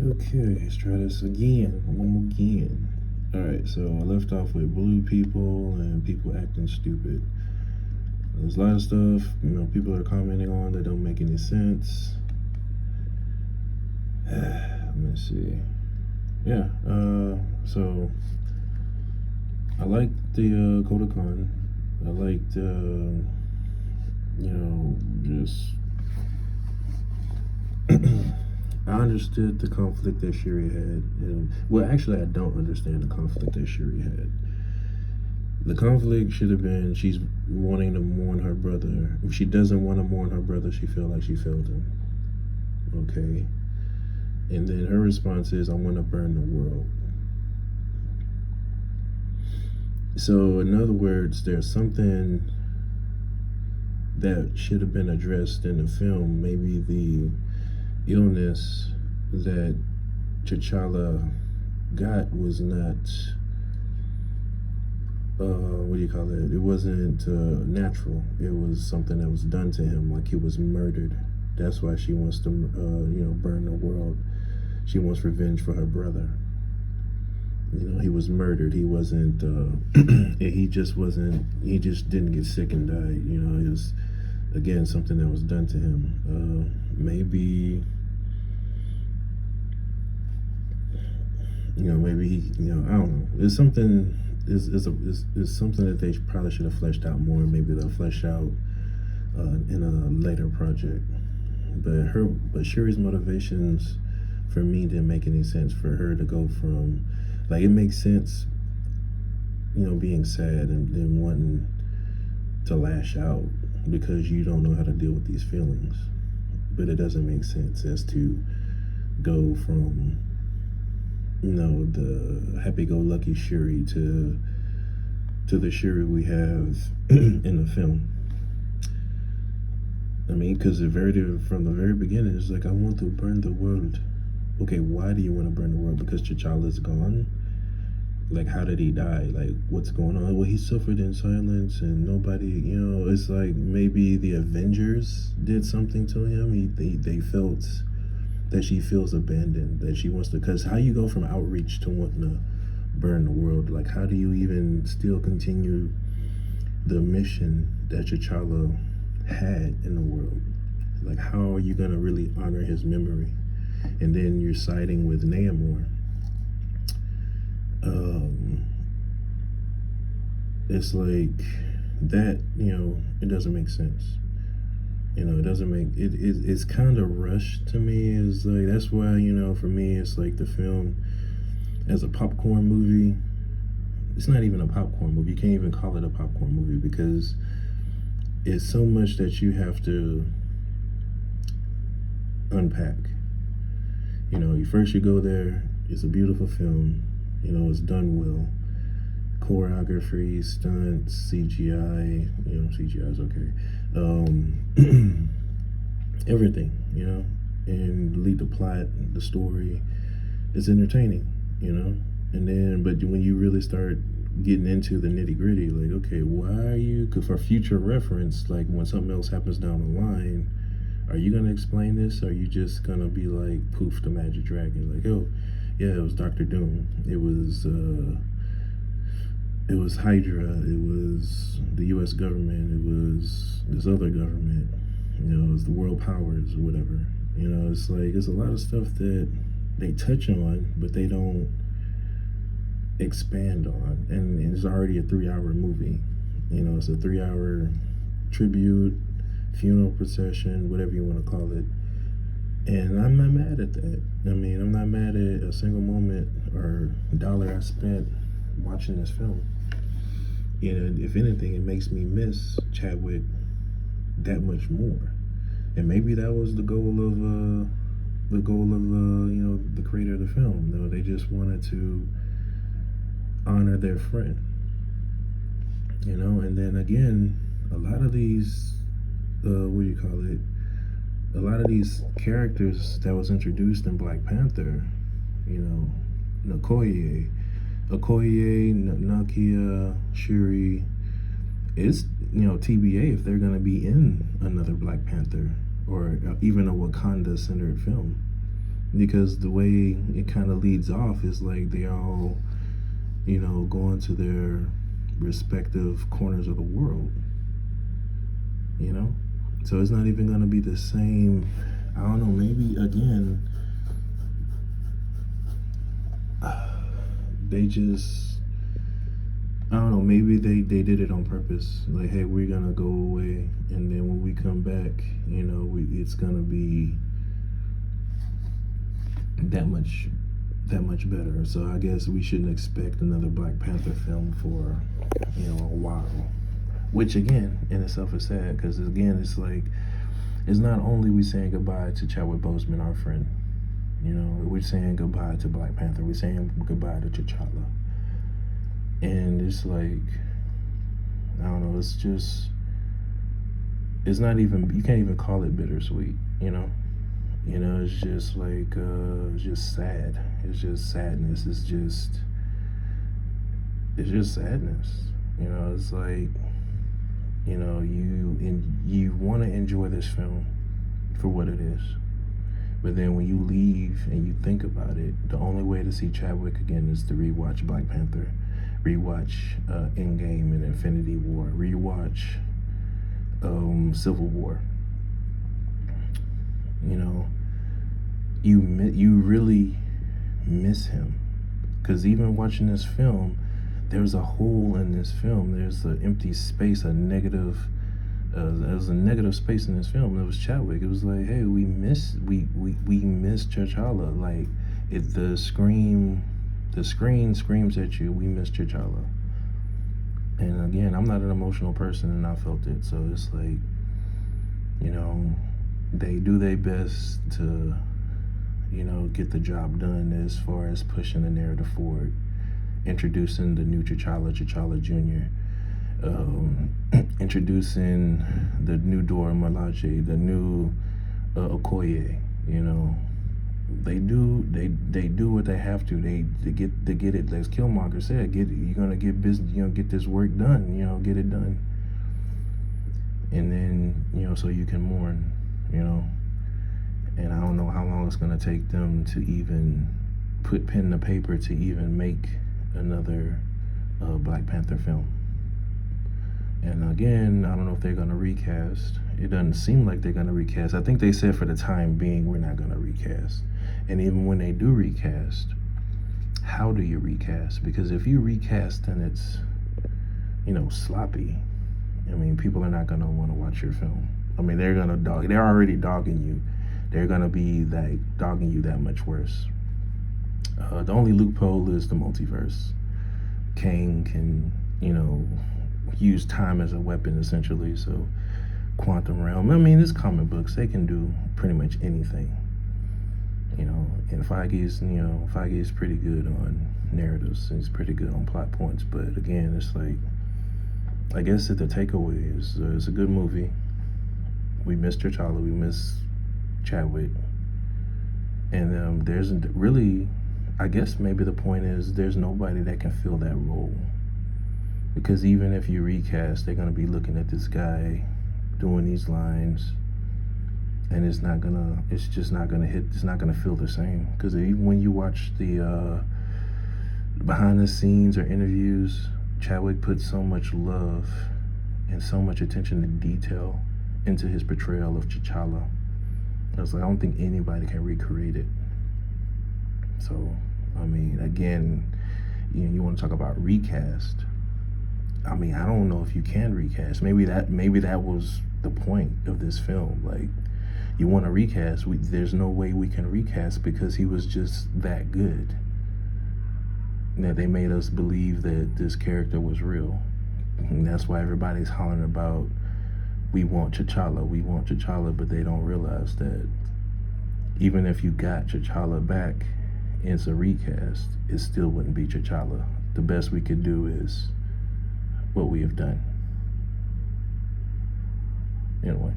Okay, let's try this again. One more again. Alright, so I left off with blue people and people acting stupid. There's a lot of stuff, people are commenting on that don't make any sense. Let me see. Yeah, so I liked the Kodokan. I liked, just I understood the conflict that Shuri had, and well, actually, I don't understand the conflict that Shuri had. The conflict should have been she's wanting to mourn her brother. If she doesn't want to mourn her brother, she feel like she failed him. Okay, and then her response is, "I want to burn the world." So, in other words, there's something that should have been addressed in the film. Maybe the illness that T'Challa got was not what do you call it? It wasn't natural. It was something that was done to him, like he was murdered. That's why she wants to, burn the world. She wants revenge for her brother. He was murdered. He wasn't. He just wasn't. He just didn't get sick and died. It was again something that was done to him. Maybe. Maybe he. I don't know. It's something. Is something that they probably should have fleshed out more. Maybe they'll flesh out in a later project. But Shuri's motivations for me didn't make any sense. For her to go from, like, it makes sense, being sad and then wanting to lash out because you don't know how to deal with these feelings. But it doesn't make sense as to go from the happy-go-lucky Shuri to the Shuri we have in the film. I mean, because from the very beginning, it's like, I want to burn the world. Okay, why do you want to burn the world? Because T'Challa's gone? Like, how did he die? Like, what's going on? Well, he suffered in silence and nobody, it's like maybe the Avengers did something to him. They felt that she feels abandoned, that she wants to, because how you go from outreach to wanting to burn the world? Like, how do you even still continue the mission that T'Challa had in the world? Like, how are you going to really honor his memory? And then you're siding with Namor. It's like that, it doesn't make sense. It doesn't make it's kind of rushed to me. It's like, that's why, for me, it's like the film as a popcorn movie, it's not even a popcorn movie. You can't even call it a popcorn movie because it's so much that you have to unpack. First you go there, it's a beautiful film, it's done well. Choreography, stunts, CGI, CGI is okay. Everything, and lead the plot, the story, it's entertaining, and then, but when you really start getting into the nitty gritty, like, okay, why are you, because for future reference, like when something else happens down the line, are you going to explain this? Or are you just going to be like, poof, the magic dragon? Like, oh, yeah, it was Dr. Doom. It was Hydra. It was the U.S. government. It was this other government. It was the world powers or whatever. It's like, it's a lot of stuff that they touch on, but they don't expand on. And it's already a 3-hour movie. It's a 3-hour tribute, funeral procession, whatever you want to call it. And I'm not mad at that. I mean, I'm not mad at a single moment or dollar I spent watching this film. If anything, it makes me miss Chadwick that much more. And maybe that was the goal of the creator of the film. They just wanted to honor their friend. And then again, a lot of these what do you call it? A lot of these characters that was introduced in Black Panther, Okoye, Nakia, Shuri, it's, TBA if they're gonna be in another Black Panther or even a Wakanda-centered film. because the way it kind of leads off is like they all, going to their respective corners of the world, you know? So it's not even going to be the same. I don't know, maybe again, they just, I don't know, maybe they did it on purpose. Like, hey, we're going to go away, and then when we come back, it's going to be that much better. So I guess we shouldn't expect another Black Panther film for a while. Which again, in itself is sad, because again, it's like, it's not only we saying goodbye to Chadwick Boseman, our friend. We're saying goodbye to Black Panther. We're saying goodbye to T'Challa. And it's like, I don't know, it's not even, you can't even call it bittersweet, it's just like, it's just sad. It's just sadness. It's just sadness. It's like, you want to enjoy this film for what it is. But then when you leave and you think about it, the only way to see Chadwick again is to rewatch Black Panther, rewatch Endgame and Infinity War, rewatch Civil War. You really miss him, because even watching this film, there's a hole in this film. There's an empty space, there's a negative space in this film. It was Chadwick. It was like, hey, we miss T'Challa. Like, the screen screams at you, we miss T'Challa. And again, I'm not an emotional person, and I felt it. So it's like, they do their best to, get the job done as far as pushing the narrative forward, introducing the new T'Challa Jr., introducing the new Dora Milaje, the new Okoye. They do what they have to. They get it. As Killmonger said, you're gonna get business. Get this work done. Get it done. And then so you can mourn. And I don't know how long it's gonna take them to even put pen to paper to even make another Black Panther film. And again, I don't know if they're gonna recast. It doesn't seem like they're gonna recast. I think they said for the time being, we're not gonna recast. And even when they do recast, how do you recast? Because if you recast and it's, sloppy, I mean, people are not gonna want to watch your film. I mean, they're already dogging you. They're gonna be like dogging you that much worse. The only loophole is the multiverse. Kang can, use time as a weapon, essentially. So quantum realm, I mean, it's comic books, they can do pretty much anything. And Feige's pretty good on narratives, and he's pretty good on plot points. But again, it's like, I guess that the takeaway is, it's a good movie. We miss T'Challa, we miss Chadwick, and there's really, I guess maybe the point is, there's nobody that can fill that role. Because even if you recast, they're gonna be looking at this guy doing these lines, and it's just not gonna hit. It's not gonna feel the same. Because even when you watch the behind the scenes or interviews, Chadwick put so much love and so much attention to detail into his portrayal of T'Challa. I was like, I don't think anybody can recreate it. So, I mean, again, you want to talk about recast. I mean, I don't know if you can recast. Maybe that was the point of this film. Like, you want to recast, there's no way we can recast, because he was just that good. That they made us believe that this character was real. And that's why everybody's hollering about, we want T'Challa, but they don't realize that even if you got T'Challa back, it's a recast, it still wouldn't be T'Challa. The best we could do is what we have done. Anyway.